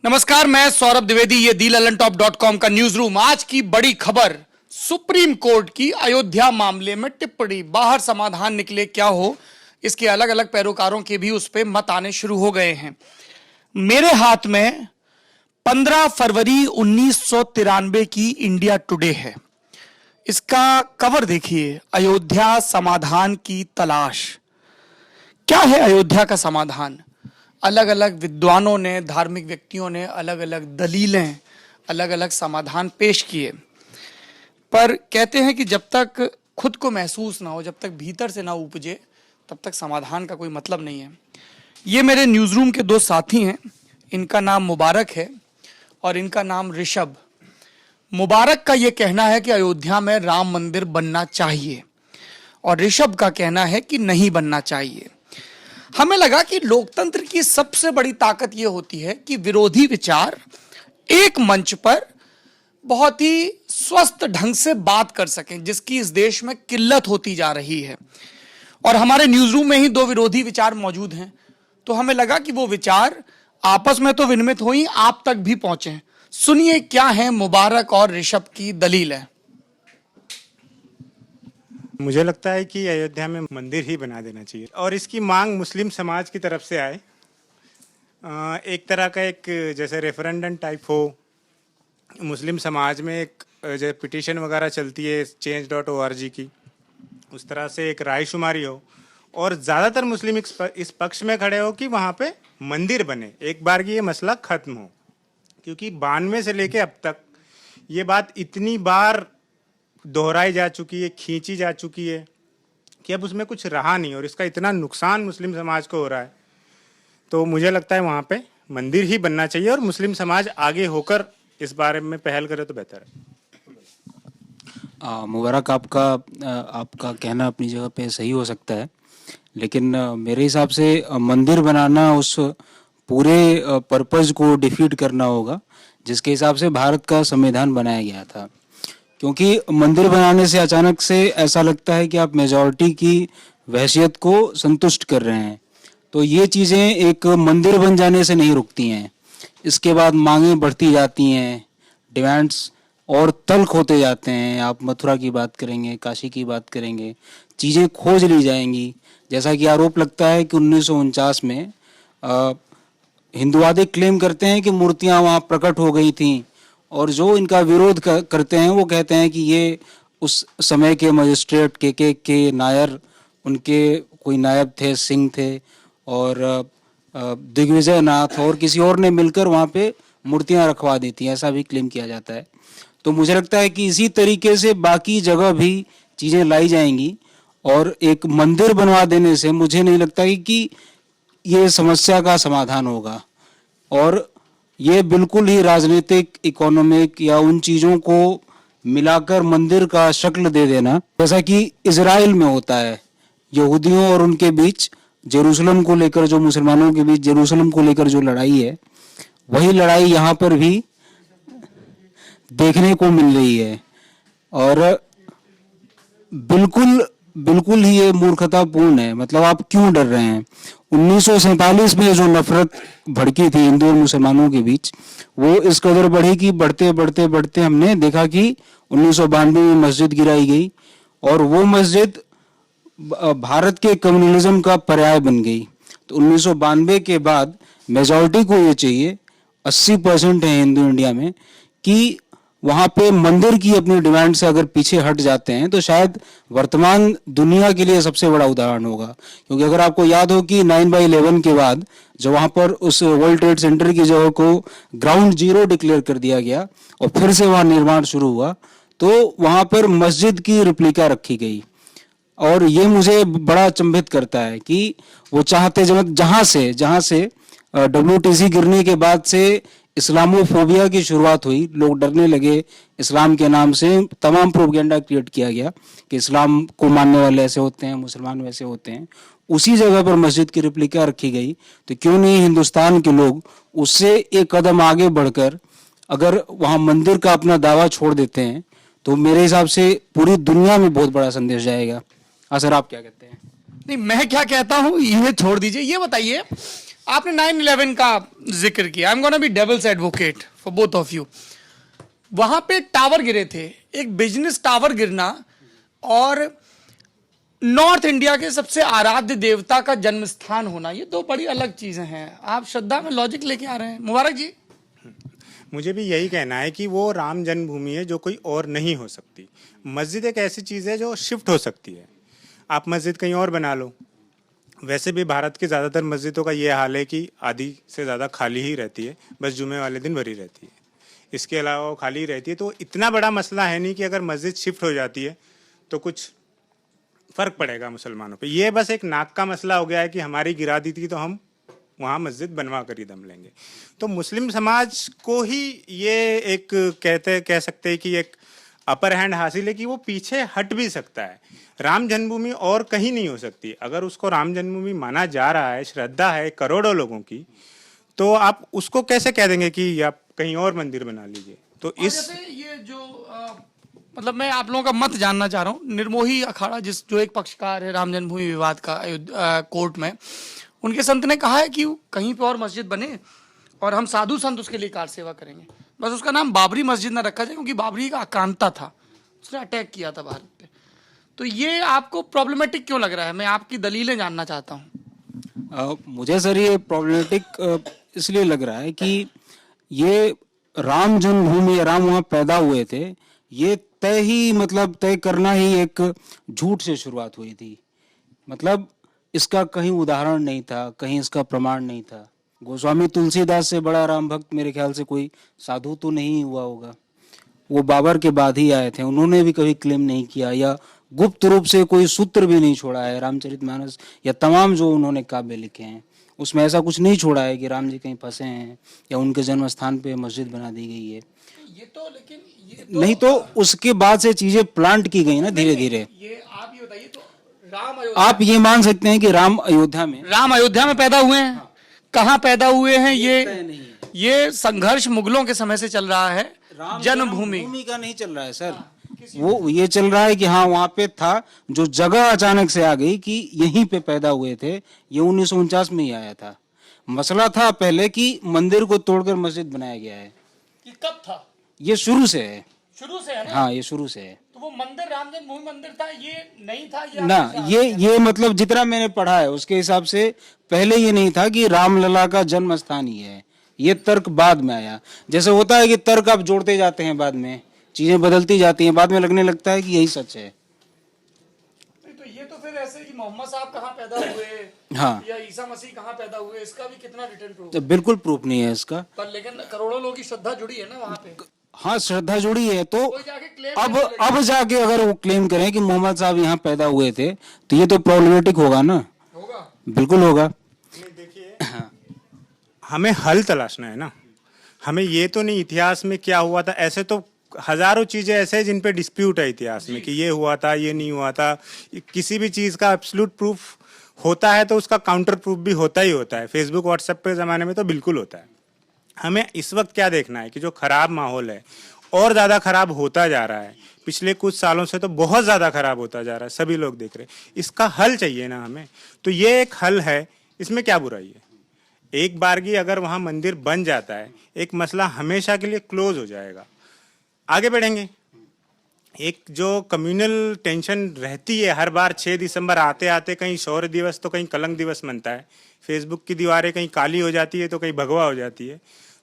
नमस्कार, मैं सौरभ द्विवेदी। ये दी ललन टॉप .com का न्यूज रूम। आज की बड़ी खबर, सुप्रीम कोर्ट की अयोध्या मामले में टिप्पणी। बाहर समाधान निकले क्या हो, इसके अलग अलग पैरोकारों के भी उस पर मत आने शुरू हो गए हैं। मेरे हाथ में 15 फरवरी 1993 की इंडिया टुडे है। इसका कवर देखिए, अयोध्या समाधान की तलाश। क्या है अयोध्या का समाधान? अलग अलग विद्वानों ने, धार्मिक व्यक्तियों ने अलग अलग दलीलें, अलग अलग समाधान पेश किए, पर कहते हैं कि जब तक खुद को महसूस ना हो, जब तक भीतर से ना उपजे, तब तक समाधान का कोई मतलब नहीं है। ये मेरे न्यूज़ रूम के दो साथी हैं। इनका नाम मुबारक है और इनका नाम ऋषभ। मुबारक का ये कहना है कि अयोध्या में राम मंदिर बनना चाहिए और ऋषभ का कहना है कि नहीं बनना चाहिए। हमें लगा कि लोकतंत्र की सबसे बड़ी ताकत यह होती है कि विरोधी विचार एक मंच पर बहुत ही स्वस्थ ढंग से बात कर सकें, जिसकी इस देश में किल्लत होती जा रही है। और हमारे न्यूज रूम में ही दो विरोधी विचार मौजूद हैं, तो हमें लगा कि वो विचार आपस में तो विनिमय हो ही, आप तक भी पहुंचे। सुनिए क्या है मुबारक और ऋषभ की दलील है। मुझे लगता है कि अयोध्या में मंदिर ही बना देना चाहिए और इसकी मांग मुस्लिम समाज की तरफ से आए। एक तरह का एक जैसे रेफरेंडम टाइप हो, मुस्लिम समाज में एक जैसे पिटीशन वगैरह चलती है change.org की, उस तरह से एक रायशुमारी हो और ज़्यादातर मुस्लिम इस पक्ष में खड़े हो कि वहाँ पे मंदिर बने, एक बार की ये मसला ख़त्म हो। क्योंकि 92 से लेके अब तक ये बात इतनी बार दोहराई जा चुकी है, खींची जा चुकी है कि अब उसमें कुछ रहा नहीं और इसका इतना नुकसान मुस्लिम समाज को हो रहा है। तो मुझे लगता है वहाँ पे मंदिर ही बनना चाहिए और मुस्लिम समाज आगे होकर इस बारे में पहल करे तो बेहतर है। मुबारक, आपका कहना अपनी जगह पे सही हो सकता है, लेकिन मेरे हिसाब से मंदिर बनाना उस पूरे पर्पज़ को डिफीट करना होगा जिसके हिसाब से भारत का संविधान बनाया गया था। क्योंकि मंदिर बनाने से अचानक से ऐसा लगता है कि आप मेजॉरिटी की वहशियत को संतुष्ट कर रहे हैं, तो ये चीज़ें एक मंदिर बन जाने से नहीं रुकती हैं। इसके बाद मांगें बढ़ती जाती हैं, डिमांड्स और तल्ख होते जाते हैं। आप मथुरा की बात करेंगे, काशी की बात करेंगे, चीज़ें खोज ली जाएंगी। जैसा कि आरोप लगता है कि 1949 में हिंदुवादी क्लेम करते हैं कि मूर्तियाँ वहाँ प्रकट हो गई थीं और जो इनका विरोध करते हैं वो कहते हैं कि ये उस समय के मजिस्ट्रेट के नायर, उनके कोई नायब थे, सिंह थे और दिग्विजय नाथ और किसी और ने मिलकर वहाँ पे मूर्तियाँ रखवा दी थी, ऐसा भी क्लेम किया जाता है। तो मुझे लगता है कि इसी तरीके से बाकी जगह भी चीज़ें लाई जाएंगी और एक मंदिर बनवा देने से मुझे नहीं लगता कि ये समस्या का समाधान होगा। और ये बिल्कुल ही राजनीतिक, इकोनॉमिक या उन चीज़ों को मिलाकर मंदिर का शक्ल दे देना, जैसा कि इजराइल में होता है। यहूदियों और उनके बीच जेरूसलम को लेकर, जो मुसलमानों के बीच जेरूसलम को लेकर जो लड़ाई है, वही लड़ाई यहाँ पर भी देखने को मिल रही है। और बिल्कुल ही ये मूर्खतापूर्ण है। मतलब आप क्यों डर रहे हैं? 1947 में जो नफरत भड़की थी हिंदू और मुसलमानों के बीच, वो इस कदर बढ़ी कि बढ़ते हमने देखा कि 1992 में मस्जिद गिराई गई और वो मस्जिद भारत के कम्युनलिज्म का पर्याय बन गई। तो 1992 के बाद मेजॉरिटी को ये चाहिए, 80% है हिंदू इंडिया में, कि वहाँ पे मंदिर की अपनी डिमांड से अगर पीछे हट जाते हैं तो शायद वर्तमान दुनिया के लिए सबसे बड़ा उदाहरण होगा। क्योंकि अगर आपको याद हो कि 9/11 के बाद जो वहाँ पर उस वर्ल्ड ट्रेड सेंटर की जगह को ग्राउंड जीरो डिक्लेयर कर दिया गया और फिर से वहाँ निर्माण शुरू हुआ, तो वहाँ पर मस्जिद की रिप्लिका रखी गई। और ये मुझे बड़ा अचंभित करता है कि वो चाहते जहाँ से WTC गिरने के बाद से इस्लामोफोबिया की शुरुआत हुई, लोग डरने लगे इस्लाम के नाम से, तमाम प्रोपेगेंडा क्रिएट किया गया कि इस्लाम को मानने वाले ऐसे होते हैं, मुसलमान वैसे होते हैं। उसी जगह पर मस्जिद की रिप्लिका रखी गई, तो क्यों नहीं हिंदुस्तान के लोग उससे एक कदम आगे बढ़कर अगर वहाँ मंदिर का अपना दावा छोड़ देते हैं तो मेरे हिसाब से पूरी दुनिया में बहुत बड़ा संदेश जाएगा। हाँ सर, आप क्या कहते हैं? नहीं, मैं क्या कहता हूं ये छोड़ दीजिए। ये बताइए, आपने 9/11 का जिक्र किया। I am gonna be devil's advocate for both of you. वहां पे एक टावर गिरे थे, एक बिजनेस टावर गिरना और नॉर्थ इंडिया के सबसे आराध्य देवता का जन्म स्थान होना, ये दो बड़ी अलग चीजें हैं। आप श्रद्धा में लॉजिक लेके आ रहे हैं। मुबारक जी। मुझे भी यही कहना है कि वो राम जन्मभूमि है जो कोई और नहीं हो सकती। मस्जिद एक ऐसी चीज़ है जो शिफ्ट हो सकती है। आप मस्जिद कहीं और बना लो। वैसे भी भारत की ज़्यादातर मस्जिदों का ये हाल है कि आधी से ज़्यादा खाली ही रहती है, बस जुमे वाले दिन भरी रहती है, इसके अलावा वो खाली रहती है। तो इतना बड़ा मसला है नहीं कि अगर मस्जिद शिफ्ट हो जाती है तो कुछ फ़र्क पड़ेगा मुसलमानों पे। ये बस एक नाक का मसला हो गया है कि हमारी गिरा दी थी तो हम वहाँ मस्जिद बनवा कर ही दम लेंगे। तो मुस्लिम समाज को ही ये एक कह सकते हैं कि एक अपर हैंड हासिल है कि वो पीछे हट भी सकता है। राम जन्मभूमि और कहीं नहीं हो सकती। अगर उसको राम जन्मभूमि माना जा रहा है, श्रद्धा है करोड़ों लोगों की, तो आप उसको कैसे कह देंगे कि आप कहीं और मंदिर बना लीजिए। तो इस ये जो मतलब मैं आप लोगों का मत जानना चाह रहा हूँ। निर्मोही अखाड़ा जो एक पक्षकार है राम जन्मभूमि विवाद का कोर्ट में, उनके संत ने कहा है कि कहीं पे और मस्जिद बने और हम साधु संत उसके लिए कार सेवा करेंगे। बस उसका नाम बाबरी मस्जिद ना रखा जाए, क्योंकि बाबरी का आक्रांता था, उसने अटैक किया था भारत पे। तो ये आपको प्रॉब्लमेटिक क्यों लग रहा है? मैं आपकी दलीलें जानना चाहता हूँ। मुझे सर ये प्रॉब्लमेटिक इसलिए लग रहा है कि ये राम जन्मभूमि, राम वहाँ पैदा हुए थे, ये तय करना ही एक झूठ से शुरुआत हुई थी। मतलब इसका कहीं उदाहरण नहीं था, कहीं इसका प्रमाण नहीं था। गोस्वामी तुलसीदास से बड़ा राम भक्त मेरे ख्याल से कोई साधु तो नहीं हुआ होगा। वो बाबर के बाद ही आए थे, उन्होंने भी कभी क्लेम नहीं किया या गुप्त रूप से कोई सूत्र भी नहीं छोड़ा है। रामचरितमानस या तमाम जो उन्होंने काव्य लिखे हैं उसमें ऐसा कुछ नहीं छोड़ा है कि राम जी कहीं फंसे हैं या उनके जन्म स्थान पे मस्जिद बना दी गई है। ये तो लेकिन ये तो, नहीं तो उसके बाद से चीजें प्लांट की गई ना धीरे धीरे। ये आप ये बताइए, तो राम आप ये मान सकते हैं कि राम अयोध्या में पैदा हुए हैं। कहाँ पैदा हुए हैं तय नहीं है। ये संघर्ष मुगलों के समय से चल रहा है। जन्मभूमि का नहीं चल रहा है सर। वो ये चल रहा है कि हाँ वहाँ पे था, जो जगह अचानक से आ गई कि यहीं पे पैदा हुए थे। ये 1949 में ही आया था। मसला था पहले कि मंदिर को तोड़कर मस्जिद बनाया गया है। ये कब था? ये शुरू से है। शुरू से है ना? हाँ, ये शुरू से है। तो वो मंदिर राम जन्मभूमि मंदिर था, ये नहीं था? ना, ये मतलब जितना मैंने पढ़ा है उसके हिसाब से पहले ये नहीं था कि रामलला का जन्म स्थान ही है। ये तर्क बाद में आया। जैसे होता है कि तर्क आप जोड़ते जाते हैं, बाद में चीजें बदलती जाती हैं, बाद में लगने लगता है कि यही सच है। तो ये तो फिर ऐसे कि मोहम्मद साहब कहाँ पैदा हुए, हाँ, या ईसा मसीह कहाँ पैदा हुए, इसका भी कितना रिटर्न प्रूफ? तो बिल्कुल प्रूफ नहीं है इसका। पर लेकिन करोड़ों लोगों की श्रद्धा जुड़ी है ना वहाँ पे। हाँ, श्रद्धा जुड़ी है। तो कोई जाके क्लेम अब जाके अगर वो क्लेम करें कि मोहम्मद साहब यहाँ पैदा हुए थे तो ये तो प्रॉब्लमेटिक होगा ना। होगा, बिल्कुल होगा। देखिए, हमें हल तलाशना है ना। हमें ये तो नहीं इतिहास में क्या हुआ था, ऐसे तो हजारों चीजें ऐसे हैं जिन पे डिस्प्यूट है इतिहास में कि ये हुआ था, ये नहीं हुआ था। किसी भी चीज का एब्सोल्यूट प्रूफ होता है तो उसका काउंटर प्रूफ भी होता ही होता है। फेसबुक व्हाट्सएप के ज़माने में तो बिल्कुल होता है। हमें इस वक्त क्या देखना है कि जो खराब माहौल है और ज़्यादा खराब होता जा रहा है, पिछले कुछ सालों से तो बहुत ज़्यादा खराब होता जा रहा है, सभी लोग देख रहे हैं। इसका हल चाहिए ना हमें। तो ये एक हल है, इसमें क्या बुराई है? एक बारगी अगर वहाँ मंदिर बन जाता है, एक मसला हमेशा के लिए क्लोज हो जाएगा। आगे बढ़ेंगे। एक जो कम्युनल टेंशन रहती है हर बार 6 दिसंबर आते आते, कहीं शौर्य दिवस तो कहीं कलंक दिवस मनता है, फेसबुक की दीवारें कहीं काली हो जाती है तो कहीं भगवा हो जाती है।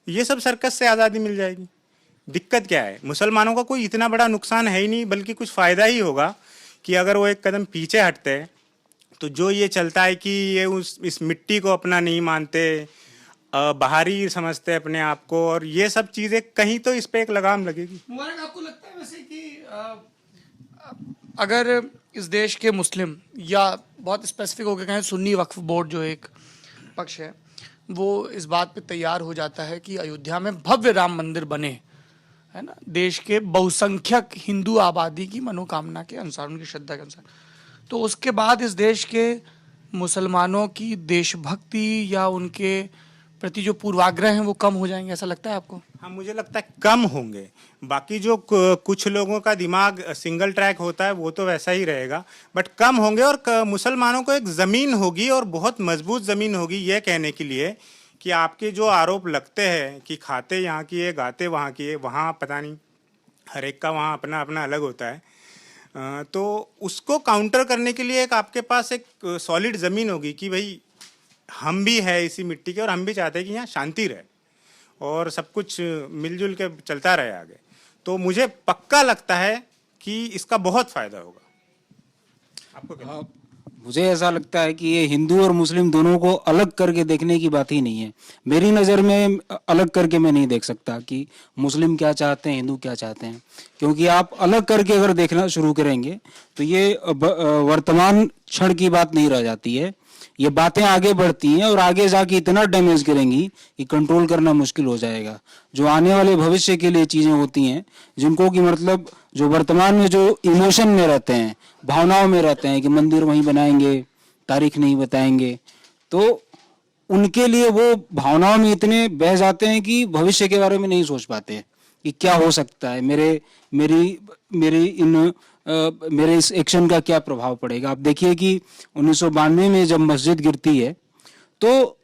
ये सब सर्कस से आज़ादी मिल जाएगी। दिक्कत क्या है? मुसलमानों का कोई इतना बड़ा नुकसान है ही नहीं, बल्कि कुछ फ़ायदा ही होगा कि अगर वो एक कदम पीछे हटते हैं। तो जो ये चलता है कि ये इस मिट्टी को अपना नहीं मानते, बाहरी समझते अपने आप को, और ये सब चीज़ें कहीं तो इस पे एक लगाम लगेगी। मुबारक, आपको लगता है वैसे कि अगर इस देश के मुस्लिम, या बहुत स्पेसिफिक होकर कहें सुन्नी वक्फ बोर्ड जो एक पक्ष है, वो इस बात पे तैयार हो जाता है कि अयोध्या में भव्य राम मंदिर बने, है ना, देश के बहुसंख्यक हिंदू आबादी की मनोकामना के अनुसार, उनकी श्रद्धा के अनुसार, तो उसके बाद इस देश के मुसलमानों की देशभक्ति या उनके प्रति जो पूर्वाग्रह हैं वो कम हो जाएंगे, ऐसा लगता है आपको? हाँ, मुझे लगता है कम होंगे। बाकी जो कुछ लोगों का दिमाग सिंगल ट्रैक होता है वो तो वैसा ही रहेगा, बट कम होंगे। और मुसलमानों को एक ज़मीन होगी और बहुत मजबूत ज़मीन होगी यह कहने के लिए कि आपके जो आरोप लगते हैं कि खाते यहाँ की है, गाते वहाँ की है, वहाँ पता नहीं, हर एक का वहाँ अपना अपना अलग होता है। तो उसको काउंटर करने के लिए एक आपके पास एक सॉलिड ज़मीन होगी कि भाई हम भी है इसी मिट्टी के और हम भी चाहते हैं कि यहाँ शांति रहे और सब कुछ मिलजुल के चलता रहे आगे। तो मुझे पक्का लगता है कि इसका बहुत फ़ायदा होगा। आपको क्या? मुझे ऐसा लगता है कि ये हिंदू और मुस्लिम दोनों को अलग करके देखने की बात ही नहीं है। मेरी नज़र में अलग करके मैं नहीं देख सकता कि मुस्लिम क्या चाहते हैं, हिंदू क्या चाहते हैं, क्योंकि आप अलग करके अगर देखना शुरू करेंगे तो ये वर्तमान क्षण की बात नहीं रह जाती है। ये बातें आगे बढ़ती हैं और आगे जाके इतना डैमेज करेंगी कि कंट्रोल करना मुश्किल हो जाएगा। जो आने वाले भविष्य के लिए चीज़ें होती हैं, जिनको कि मतलब जो वर्तमान में जो इमोशन में रहते हैं, भावनाओं में रहते हैं कि मंदिर वहीं बनाएंगे, तारीख नहीं बताएंगे, तो उनके लिए वो भावनाओं में इतने बह जाते हैं कि भविष्य के बारे में नहीं सोच पाते कि क्या हो सकता है, मेरे इस एक्शन का क्या प्रभाव पड़ेगा। आप देखिए कि 1992 में जब मस्जिद गिरती है तो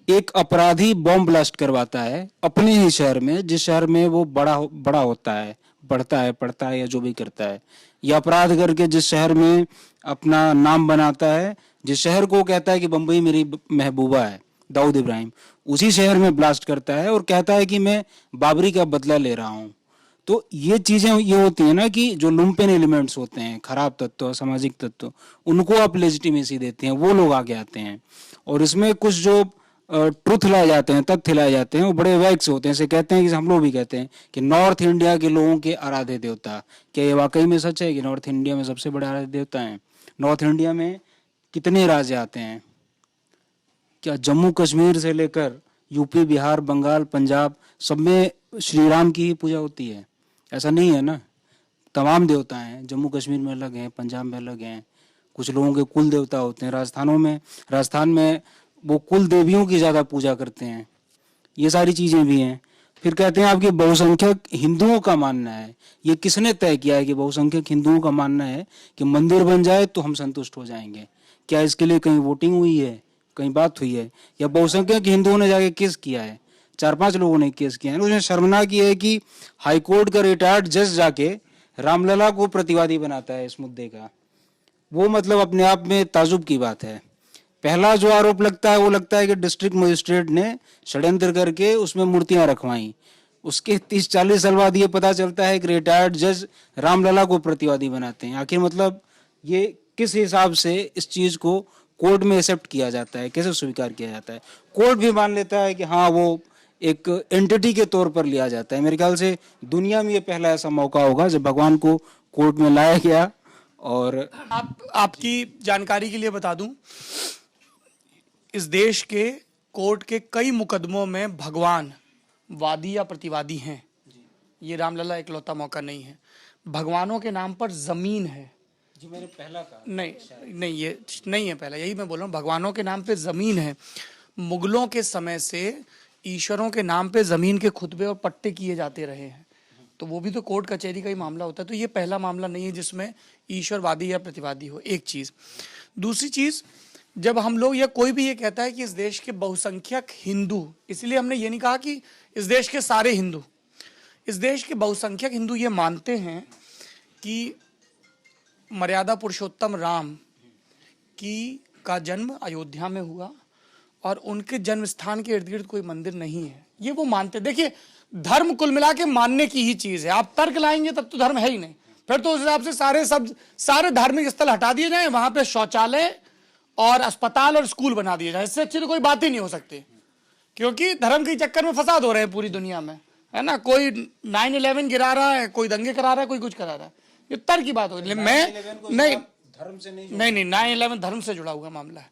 एक अपराधी बॉम्ब ब्लास्ट करवाता है अपने ही शहर में, जिस शहर में वो बड़ा होता है, पढ़ता है या जो भी करता है, या अपराध करके जिस शहर में अपना नाम बनाता है, जिस शहर को कहता है कि बम्बई मेरी महबूबा है, दाऊद इब्राहिम, उसी शहर में ब्लास्ट करता है और कहता है कि मैं बाबरी का बदला ले रहा हूँ। तो ये चीजें ये होती है ना कि जो लुम्पेन एलिमेंट्स होते हैं, खराब तत्व, असामाजिक तत्व, उनको आप लेजिटिमेसी देते हैं, वो लोग आगे आते हैं और इसमें कुछ जो ट्रुथ लाए जाते हैं, तथ्य लाए जाते हैं, वो बड़े वैक्स होते हैं। जैसे कहते हैं कि हम लोग भी कहते हैं कि नॉर्थ इंडिया के लोगों के आराध्य देवता, क्या ये वाकई में सच है कि नॉर्थ इंडिया में सबसे बड़े आराध्य देवता हैं? नॉर्थ इंडिया में कितने राज्य आते हैं? क्या जम्मू कश्मीर से लेकर यूपी, बिहार, बंगाल, पंजाब, सब में श्री राम की ही पूजा होती है? ऐसा नहीं है ना। तमाम देवता हैं, जम्मू कश्मीर में अलग हैं, पंजाब में अलग हैं, कुछ लोगों के कुल देवता होते हैं। राजस्थान में वो कुल देवियों की ज़्यादा पूजा करते हैं। ये सारी चीज़ें भी हैं। फिर कहते हैं आपके बहुसंख्यक हिंदुओं का मानना है। ये किसने तय किया है कि बहुसंख्यक हिंदुओं का मानना है कि मंदिर बन जाए तो हम संतुष्ट हो जाएंगे? क्या इसके लिए कहीं वोटिंग हुई है, कहीं बात हुई है, या बहुसंख्यक हिंदुओं ने जाके केस किया है? 4-5 लोगों ने केस किया है। उसमें शर्मनाक ये है कि हाईकोर्ट का रिटायर्ड जज जाके रामलला को प्रतिवादी बनाता है इस मुद्दे का। वो मतलब अपने आप में ताजुब की बात है। पहला जो आरोप लगता है वो लगता है कि डिस्ट्रिक्ट मजिस्ट्रेट ने षड्यंत्र करके उसमें मूर्तियां रखवाई। उसके 30-40 साल बाद ये पता चलता है कि रिटायर्ड जज रामलला को प्रतिवादी बनाते हैं। आखिर मतलब ये किस हिसाब से इस चीज को कोर्ट में एक्सेप्ट किया जाता है, कैसे स्वीकार किया जाता है? कोर्ट भी मान लेता है कि हाँ वो एक एंटिटी के तौर पर लिया जाता है। मेरे ख्याल से दुनिया में ये पहला ऐसा मौका होगा जब भगवान को कोर्ट में लाया गया। और आपकी जानकारी के लिए बता दूं, इस देश के कोर्ट के कई मुकदमों में भगवान वादी या प्रतिवादी हैं। ये रामलला इकलौता मौका नहीं है। भगवानों के नाम पर जमीन है। जी, मैंने पहला कहा नहीं, ये नहीं है पहला, यही मैं बोल रहा हूँ। भगवानों के नाम पे जमीन है। मुगलों के समय से ईश्वरों के नाम पे जमीन के खुतबे और पट्टे किए जाते रहे हैं, तो वो भी तो कोर्ट कचहरी का ही मामला होता है। तो ये पहला मामला नहीं है जिसमें ईश्वरवादी या प्रतिवादी हो, एक चीज। दूसरी चीज, जब हम लोग या कोई भी ये कहता है कि इस देश के बहुसंख्यक हिंदू, इसलिए हमने ये नहीं कहा कि इस देश के सारे हिंदू, इस देश के बहुसंख्यक हिंदू ये मानते हैं कि मर्यादा पुरुषोत्तम राम का जन्म अयोध्या में हुआ और उनके जन्म स्थान के इर्द गिर्द कोई मंदिर नहीं है। ये वो मानते। देखिए, धर्म कुल मिला के मानने की ही चीज है। आप तर्क लाएंगे तब तो धर्म है ही नहीं। फिर तो उस हिसाब से सारे धार्मिक स्थल हटा दिए जाए, वहां पे शौचालय और अस्पताल और स्कूल बना दिए जाए। इससे अच्छी तो कोई बात ही नहीं हो सकती, क्योंकि धर्म के चक्कर में फसाद हो रहे हैं पूरी दुनिया में, है ना। कोई 9/11 गिरा रहा है, कोई दंगे करा रहा है, कोई कुछ करा रहा है। ये तर्क की बात हो रही है। मैं धर्म से नहीं 9/11 धर्म से जुड़ा हुआ मामला है।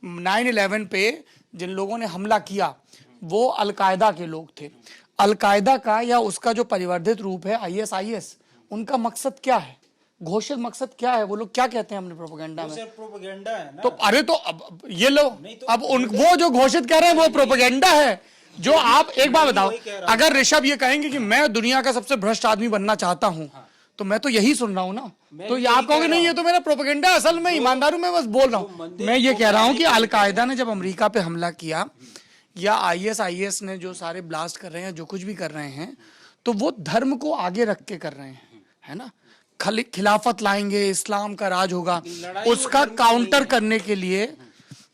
9/11 पे जिन लोगों ने हमला किया वो अलकायदा के लोग थे। अलकायदा का या उसका जो परिवर्धित रूप है ISIS, उनका मकसद क्या है, घोषित मकसद क्या है? वो लोग क्या कहते हैं अपने प्रोपेगेंडा में? प्रोपेगेंडा है ना। तो अरे तो अब ये लो, अब वो जो घोषित कर रहे हैं वो प्रोपेगेंडा है। जो आप एक बात बताओ, अगर ऋषभ ये कहेंगे कि मैं दुनिया का सबसे भ्रष्ट आदमी बनना चाहता हूं, तो मैं तो यही सुन रहा हूं ना, तो ये आप कहोगे नहीं ये तो मेरा प्रोपेगेंडा, असल में ईमानदारू मैं बस बोल रहा हूं। मैं ये कह रहा हूं कि अलकायदा ने जब अमेरिका पे हमला किया, या आईएसआईएस ने जो सारे ब्लास्ट कर रहे हैं, जो कुछ भी कर रहे हैं, तो वो धर्म को आगे रख के कर रहे हैं, है ना। खिलाफत लाएंगे, इस्लाम का राज होगा, उसका काउंटर करने के लिए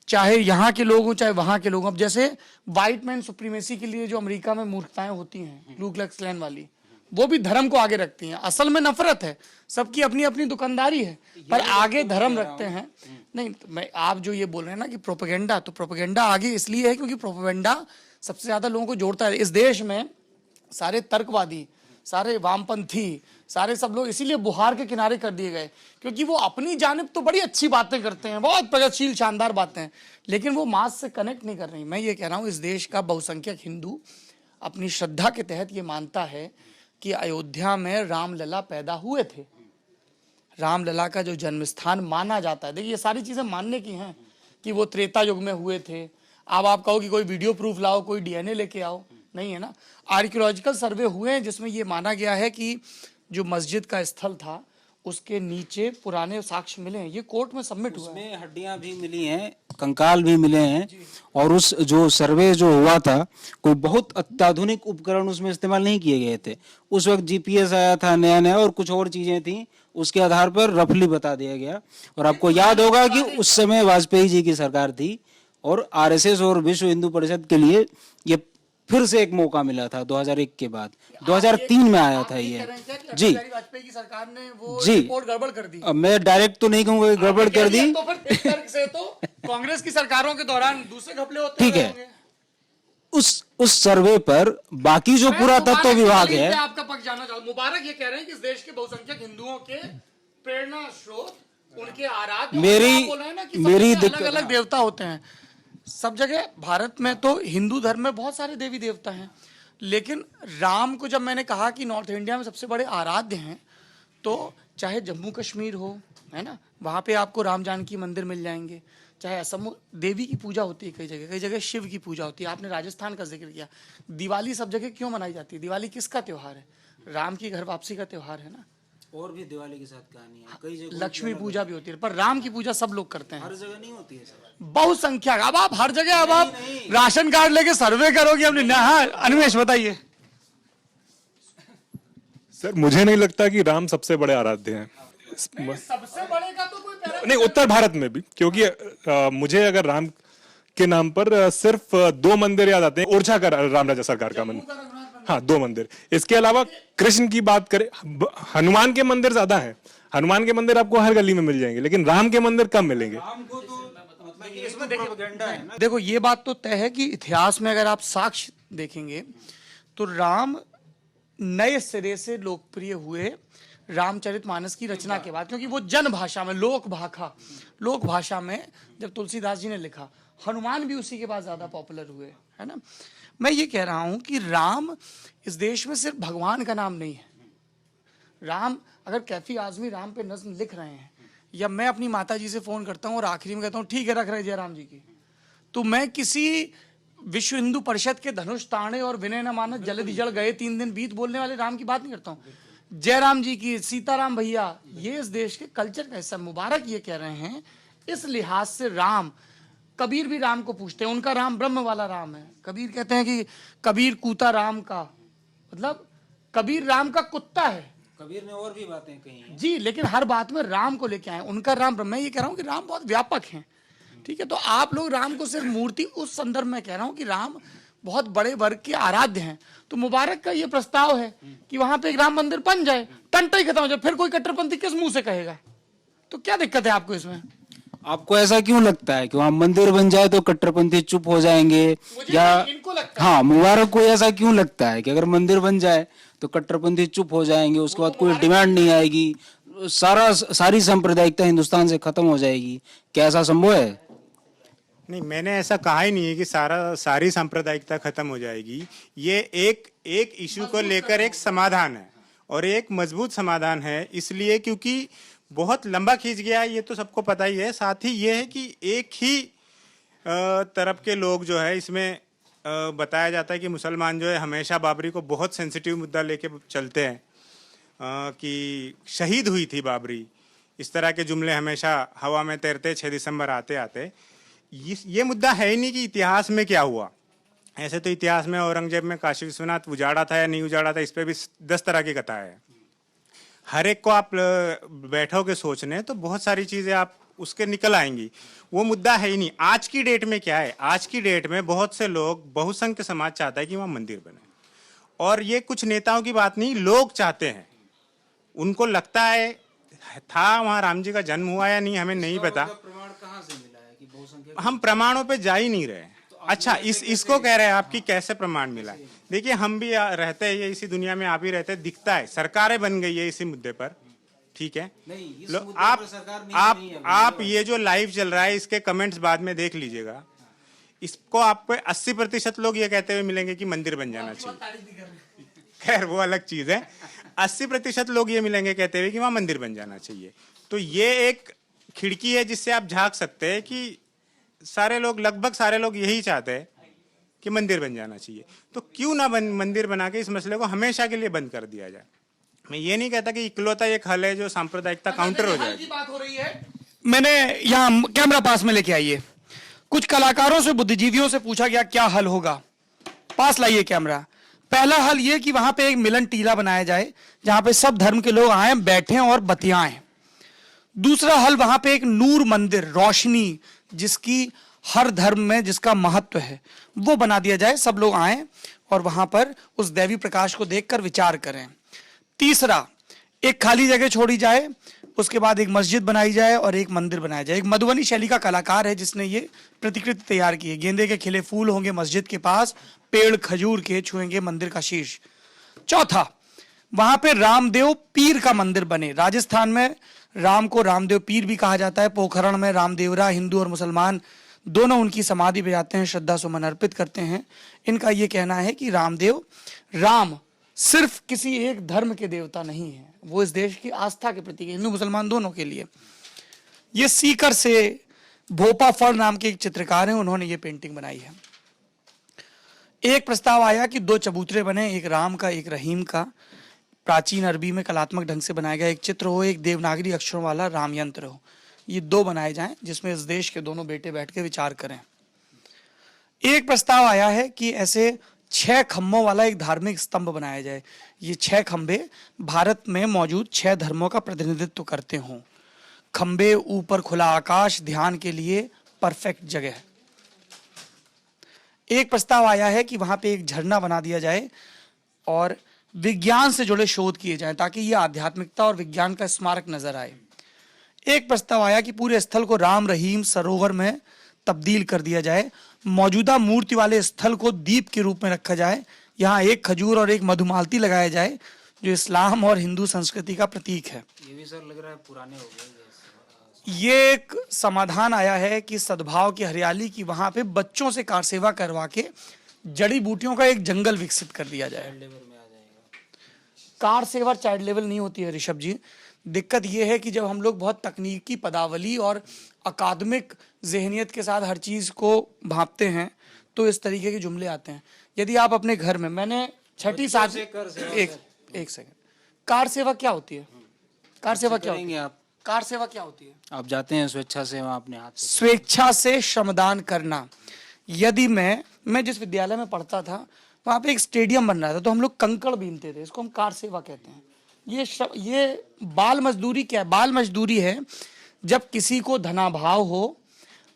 चाहे यहाँ के लोग हो चाहे वहां के लोग। अब जैसे व्हाइट मैन सुप्रीमेसी के लिए जो अमेरिका में मूर्खताएं होती हैं, क्लू क्लक्स क्लैन वाली, वो भी धर्म को आगे रखती हैं। असल में नफरत है, सबकी अपनी अपनी दुकानदारी है, पर आगे धर्म रखते हैं। नहीं तो मैं, आप जो ये बोल रहे हैं ना कि प्रोपेगेंडा, तो प्रोपेगेंडा आगे इसलिए है क्योंकि प्रोपेगेंडा सबसे ज्यादा लोगों को जोड़ता है। इस देश में सारे तर्कवादी, सारे वामपंथी, सारे सब लोग इसीलिए बुहार के किनारे कर दिए गए, क्योंकि वो अपनी जानिब तो बड़ी अच्छी बातें करते हैं, बहुत प्रगतिशील शानदार बातें, लेकिन वो मास से कनेक्ट नहीं कर रही। मैं ये कह रहा हूँ, इस देश का बहुसंख्यक हिंदू अपनी श्रद्धा के तहत ये मानता है कि अयोध्या में रामलला पैदा हुए थे, रामलला का जो जन्म स्थान माना जाता है। देखिए ये सारी चीजें मानने की हैं कि वो त्रेता युग में हुए थे। अब आप कहो कि कोई वीडियो प्रूफ लाओ, कोई डीएनए लेके आओ, नहीं है ना। आर्कियोलॉजिकल सर्वे हुए हैं जिसमें ये माना गया है कि जो मस्जिद का स्थल था उसके नीचे पुराने साक्ष्य मिले हैं, ये कोर्ट में सबमिट हुआ है। उसमें हड्डियां भी मिली हैं, कंकाल भी मिले हैं, और उस जो सर्वे जो हुआ था, कोई बहुत अत्याधुनिक उपकरण उसमें इस्तेमाल नहीं किए गए थे। उस वक्त जीपीएस आया था नया नया, और कुछ और चीजें थी, उसके आधार पर रफली बता दिया गया। और आपको याद होगा कि उस समय वाजपेयी जी की सरकार थी, और आरएसएस और विश्व हिंदू परिषद के लिए ये फिर से एक मौका मिला था 2001 के बाद। 2003 में आया था ये। जी, वाजपेयी की सरकार ने वो जी, रिपोर्ट गड़बड़ कर दी। अब मैं डायरेक्ट तो नहीं कहूंगा गड़बड़ कर दी, तो फिर इस तर्क से तो कांग्रेस की सरकारों के दौरान दूसरे घपले होते ठीक है। उस सर्वे पर बाकी जो पूरा तत्व विभाग है, आपका पक्ष जानना चाहूँ। मुबारक ये कह रहे हैं कि इस देश के बहुसंख्यक हिंदुओं के प्रेरणा स्रोत, उनके आराध्य, मेरी अलग अलग देवता होते हैं सब जगह। भारत में तो हिंदू धर्म में बहुत सारे देवी देवता हैं, लेकिन राम को जब मैंने कहा कि नॉर्थ इंडिया में सबसे बड़े आराध्य हैं, तो चाहे जम्मू कश्मीर हो, है ना, वहां पे आपको राम जानकी मंदिर मिल जाएंगे, चाहे असम, देवी की पूजा होती है कई जगह शिव की पूजा होती है। आपने राजस्थान का जिक्र किया, दिवाली सब जगह क्यों मनाई जाती है? दिवाली किसका त्योहार है? राम की घर वापसी का त्योहार है ना। और भी दिवाली के साथ कहानी है, कई जगह लक्ष्मी पूजा भी होती है, पर राम की पूजा सब लोग करते हैं। हर जगह नहीं होती है सर, बहुसंख्यक। अब आप हर जगह, अब आप राशन कार्ड लेके सर्वे करोगे हमने ना। हाँ अनिमेश बताइए। सर मुझे नहीं लगता कि राम सबसे बड़े आराध्य हैं। सबसे बड़े का तो कोई नहीं, उत्तर भारत में भी, क्योंकि मुझे अगर राम के नाम पर सिर्फ 2 मंदिर याद आते हैं। ओरछा का राम राजा सरकार का मंदिर, हाँ 2 मंदिर। इसके अलावा कृष्ण की बात करें, हनुमान के मंदिर ज्यादा हैं। हनुमान के मंदिर आपको हर गली में मिल जाएंगे, लेकिन राम के मंदिर कम मिलेंगे। देखो ये बात तो तय है कि इतिहास में अगर आप साक्ष्य देखेंगे तो राम नए सिरे से लोकप्रिय हुए रामचरितमानस की रचना के बाद, क्योंकि वो जन भाषा में, लोक भाषा में जब तुलसीदास जी ने लिखा। हनुमान भी उसी के बाद ज्यादा पॉपुलर हुए, है ना। मैं ये कह रहा हूं कि राम इस देश में सिर्फ भगवान का नाम नहीं है। राम, अगर कैफी आजमी राम पे नज्म लिख रहे हैं, या मैं अपनी माता जी से फोन करता हूं और आखिरी में कहता हूं ठीक है रख रहे जयराम जी की, तो मैं किसी विश्व हिंदू परिषद के धनुष ताणे और विनय न मानस जलधि जल गए 3 दिन बीत बोलने वाले राम की बात नहीं करता हूं। जयराम जी की, सीताराम भैया, ये इस देश के कल्चर का हिस्सा। मुबारक ये कह रहे हैं इस लिहाज से राम, कबीर भी राम को पूछते हैं, उनका राम ब्रह्म वाला राम है। कबीर कहते हैं कि कबीर कूता राम का, मतलब कबीर राम का कुत्ता है। कबीर ने और भी बातें कही हैं जी, लेकिन हर बात में राम को लेके आए, उनका राम ब्रह्म। मैं ये कह रहा हूं कि राम बहुत व्यापक है, ठीक है। तो आप लोग राम को सिर्फ मूर्ति, उस संदर्भ में कह रहा हूं कि राम बहुत बड़े वर्ग के आराध्य हैं। तो मुबारक का ये प्रस्ताव है कि वहां पे एक राम मंदिर बन जाए, टंटा ही खत्म हो जाए, फिर कोई कट्टरपंथी किस मुंह से कहेगा? तो क्या दिक्कत है आपको इसमें? आपको ऐसा क्यों लगता है कि वहां मंदिर बन जाए तो कट्टरपंथी चुप हो जाएंगे, या इनको लगता है। हाँ, मुबारक को ऐसा क्यों लगता है कि अगर मंदिर बन जाए तो कट्टरपंथी चुप हो जाएंगे, उसके बाद कोई डिमांड नहीं आएगी, सारी सांप्रदायिकता हिंदुस्तान से खत्म हो जाएगी? क्या ऐसा संभव है? नहीं, मैंने ऐसा कहा ही नहीं है कि सारी सांप्रदायिकता खत्म हो जाएगी। ये एक इशू को लेकर एक समाधान है, और एक मजबूत समाधान है, इसलिए क्योंकि बहुत लंबा खींच गया है, ये तो सबको पता ही है। साथ ही ये है कि एक ही तरफ के लोग जो है इसमें बताया जाता है कि मुसलमान जो है हमेशा बाबरी को बहुत सेंसिटिव मुद्दा लेके चलते हैं, कि शहीद हुई थी बाबरी, इस तरह के जुमले हमेशा हवा में तैरते 6 दिसंबर आते आते। ये मुद्दा है ही नहीं कि इतिहास में क्या हुआ। ऐसे तो इतिहास में औरंगजेब में काशी विश्वनाथ उजाड़ा था या नहीं उजाड़ा था, इस पे भी 10 तरह की कथा है। हर एक को आप बैठोगे सोचने तो बहुत सारी चीज़ें आप उसके निकल आएंगी। वो मुद्दा है ही नहीं। आज की डेट में क्या है, आज की डेट में बहुत से लोग, बहुसंख्य समाज चाहता है कि वहाँ मंदिर बने, और ये कुछ नेताओं की बात नहीं, लोग चाहते हैं। उनको लगता है था वहाँ राम जी का जन्म हुआ या नहीं, हमें नहीं पता। प्रमाण कहाँ से मिला है कि बहुसंख्यक? हम प्रमाणों पे जा ही नहीं रहे। अच्छा, इसको कह रहे हैं आपकी कैसे प्रमाण मिला है? देखिए, हम भी रहते हैं, ये इसी दुनिया में आप ही रहते हैं, दिखता है। सरकारें बन गई है इसी मुद्दे पर, ठीक है। आप ये जो लाइव चल रहा है इसके कमेंट्स बाद में देख लीजिएगा। इसको आपको 80% लोग ये कहते हुए मिलेंगे कि मंदिर बन जाना चाहिए। खैर वो अलग चीज है। 80% लोग ये मिलेंगे कहते हुए कि वहाँ मंदिर बन जाना चाहिए। तो ये एक खिड़की है जिससे आप झांक सकते हैं कि सारे लोग, लगभग सारे लोग यही चाहते हैं कि मंदिर बन जाना चाहिए। तो क्यों ना मंदिर बना के इस मसले को हमेशा के लिए बंद कर दिया जाए। मैं ये नहीं कहता कि इकलौता एक हल है जो सांप्रदायिकता काउंटर हो जाएगी। बात हो रही है, मैंने यहाँ कैमरा पास में लेके आइए। कुछ कलाकारों से, बुद्धिजीवियों से पूछा गया क्या हल होगा। पास लाइए कैमरा। पहला हल ये कि वहां पे एक मिलन टीला बनाया जाए जहां पे सब धर्म के लोग आए, बैठें और बतियाएं। दूसरा हल, वहां पे एक नूर मंदिर, रोशनी जिसकी हर धर्म में जिसका महत्व है, वो बना दिया जाए। सब लोग आए और वहां पर उस दैवी प्रकाश को देखकर विचार करें। तीसरा, एक खाली जगह छोड़ी जाए, उसके बाद एक मस्जिद बनाई जाए और एक मंदिर बनाया जाए। एक मधुबनी शैली का कलाकार है जिसने ये प्रतिकृति तैयार की है। गेंदे के खिले फूल होंगे मस्जिद के पास, पेड़ खजूर के छुएंगे मंदिर का शीश। चौथा, वहां पे रामदेव पीर का मंदिर बने। राजस्थान में राम को रामदेव पीर भी कहा जाता है। पोखरण में रामदेवरा, हिंदू और मुसलमान दोनों उनकी समाधि पे जाते हैं, श्रद्धा सुमन अर्पित करते हैं। इनका यह कहना है कि राम सिर्फ किसी एक धर्म के देवता नहीं है, वो इस देश की आस्था के प्रतीक है, हिंदू मुसलमान दोनों के लिए। ये सीकर से भोपा फर नाम के एक चित्रकार हैं, उन्होंने ये पेंटिंग बनाई है। एक प्रस्ताव आया कि 2 चबूतरे बने, एक राम का एक रहीम का, प्राचीन अरबी में कलात्मक ढंग से बनाया गया एक चित्र हो, एक देवनागरी अक्षरों वाला राम यंत्र हो। ये 2 बनाए जाएं जिसमें इस देश के दोनों बेटे बैठ के विचार करें। एक प्रस्ताव आया है कि ऐसे 6 खंभों वाला एक धार्मिक स्तंभ बनाया जाए। ये 6 खंभे भारत में मौजूद 6 धर्मों का प्रतिनिधित्व करते हों। खंभे, ऊपर खुला आकाश, ध्यान के लिए परफेक्ट जगह। एक प्रस्ताव आया है कि वहां पे एक झरना बना दिया जाए और विज्ञान से जुड़े शोध किए जाएं ताकि यह आध्यात्मिकता और विज्ञान का स्मारक नजर आए। एक प्रस्ताव आया कि पूरे स्थल को राम रहीम सरोवर में तब्दील कर दिया जाए। मौजूदा मूर्ति वाले स्थल को दीप के रूप में रखा जाए। यहाँ एक खजूर और एक मधुमालती लगाया जाए जो इस्लाम और हिंदू संस्कृति का प्रतीक है। ये भी सर लग रहा है पुराने हो गए। ये एक समाधान आया है कि सद्भाव की हरियाली की वहां पे बच्चों से कार सेवा करवा के जड़ी बूटियों का एक जंगल विकसित कर दिया जाए। कार सेवा चाइल्ड लेवल नहीं होती है ऋषभ जी। दिक्कत यह है कि जब हम लोग बहुत तकनीकी पदावली और अकादमिक जहनियत के साथ हर चीज को भांपते हैं तो इस तरीके के जुमले आते हैं। यदि आप अपने घर में, मैंने 6ठी 7 एक सेकंड, कार सेवा क्या होती है? कार सेवा क्या होती है? कार सेवा क्या होती है? आप जाते हैं स्वेच्छा से वहाँ अपने हाथ से, स्वेच्छा से श्रमदान करना। यदि मैं जिस विद्यालय में पढ़ता था वहां पे एक स्टेडियम बन रहा था तो हम लोग कंकड़ बीनते थे, इसको हम कार सेवा कहते हैं। ये बाल मजदूरी क्या है? बाल मजदूरी है जब किसी को धनाभाव हो,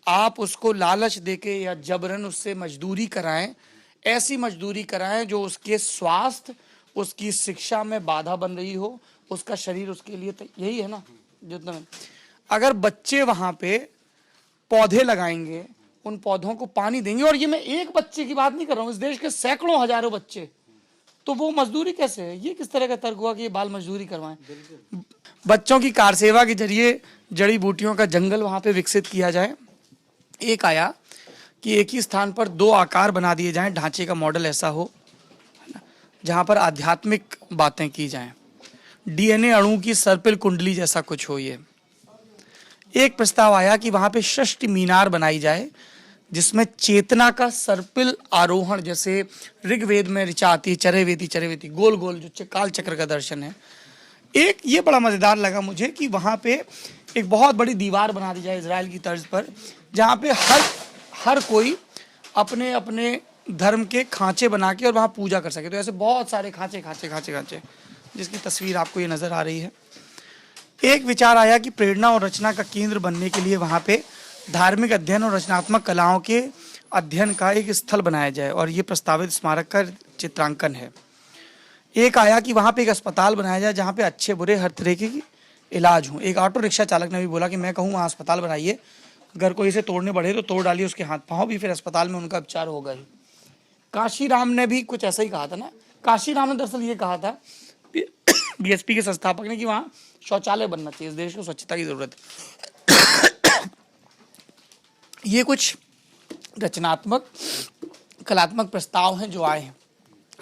आप उसको लालच देके या जबरन उससे मजदूरी कराएं, ऐसी मजदूरी कराएं जो उसके स्वास्थ्य, उसकी शिक्षा में बाधा बन रही हो, उसका शरीर उसके लिए यही है ना। जितना अगर बच्चे वहां पे पौधे लगाएंगे, उन पौधों को पानी देंगे, और ये मैं एक बच्चे की बात नहीं कर रहा हूँ, इस देश के सैकड़ों हजारों बच्चे, तो वो मजदूरी कैसे है? ये किस तरह का तर्क हुआ कि ये बाल मजदूरी करवाएं? बच्चों की कार सेवा के जरिए जड़ी बूटियों का जंगल वहां पे विकसित किया जाए। एक आया कि एक ही स्थान पर 2 आकार बना दिए जाएं, ढांचे का मॉडल ऐसा हो जहां पर आध्यात्मिक बातें की जाएं, डीएनए अणु की सर्पिल कुंडली जैसा कुछ हो। ये एक प्रस्ताव आया कि वहां पे षष्ठी मीनार बनाई जाए जिसमें चेतना का सर्पिल आरोहण, जैसे ऋग्वेद में ऋचा आती है, चरैवेति चरैवेति, गोल गोल जो काल चक्र का दर्शन है। एक ये बड़ा मजेदार लगा मुझे कि वहां पे एक बहुत बड़ी दीवार बना दी जाए इजराइल की तर्ज पर, जहां पे हर कोई अपने अपने धर्म के खांचे बना के और वहां पूजा कर सके। तो ऐसे बहुत सारे खांचे खांचे खांचे खांचे, जिसकी तस्वीर आपको ये नजर आ रही है। एक विचार आया कि प्रेरणा और रचना का केंद्र बनने के लिए वहां पे धार्मिक अध्ययन और रचनात्मक कलाओं के अध्ययन का एक स्थल बनाया जाए, और ये प्रस्तावित स्मारक का चित्रांकन है। एक आया कि वहां पे एक अस्पताल बनाया जाए जहां पे अच्छे बुरे हर तरह के इलाज हों। एक ऑटो रिक्शा चालक ने भी बोला कि मैं कहूँ वहाँ अस्पताल बनाइए, अगर कोई इसे तोड़ने बढ़े तो तोड़ डालिए उसके हाथ पाँव भी, फिर अस्पताल में उनका उपचार होगा ही। काशीराम ने भी कुछ ऐसा ही कहा था ना। काशीराम ने दरअसल ये कहा था बीएसपी के संस्थापक ने कि वहाँ शौचालय बनना चाहिए, इस देश को स्वच्छता की जरूरत है। ये कुछ रचनात्मक कलात्मक प्रस्ताव हैं जो आए हैं।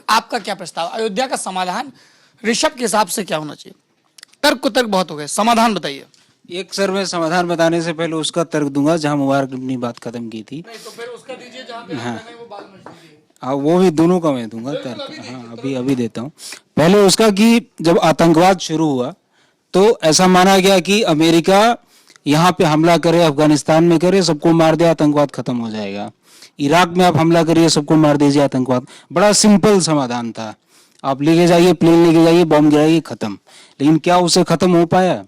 आपका क्या प्रस्ताव? अयोध्या का समाधान ऋषभ के हिसाब से क्या होना चाहिए? तर्क को तर्क बहुत हो गए, समाधान बताइए। एक सर मैं समाधान बताने से पहले उसका तर्क दूंगा जहां मुबारक ने अपनी बात खत्म की थी। नहीं तो फिर उसका दीजिए जहां पे हाँ। वो बाल मछली। हाँ, वो भी दोनों का मैं दूंगा तर्क। हाँ, अभी देता हूँ। पहले उसका कि जब आतंकवाद शुरू हुआ तो ऐसा माना गया कि अमेरिका यहाँ पे हमला करे, अफगानिस्तान में करे, सबको मार दे, आतंकवाद खत्म हो जाएगा। इराक में आप हमला करिए, सबको मार दीजिए, आतंकवाद। बड़ा सिंपल समाधान था, आप लेके जाइए, प्लेन लेके जाइए, बॉम्ब गिराइए, खत्म। लेकिन क्या उससे खत्म हो पाया?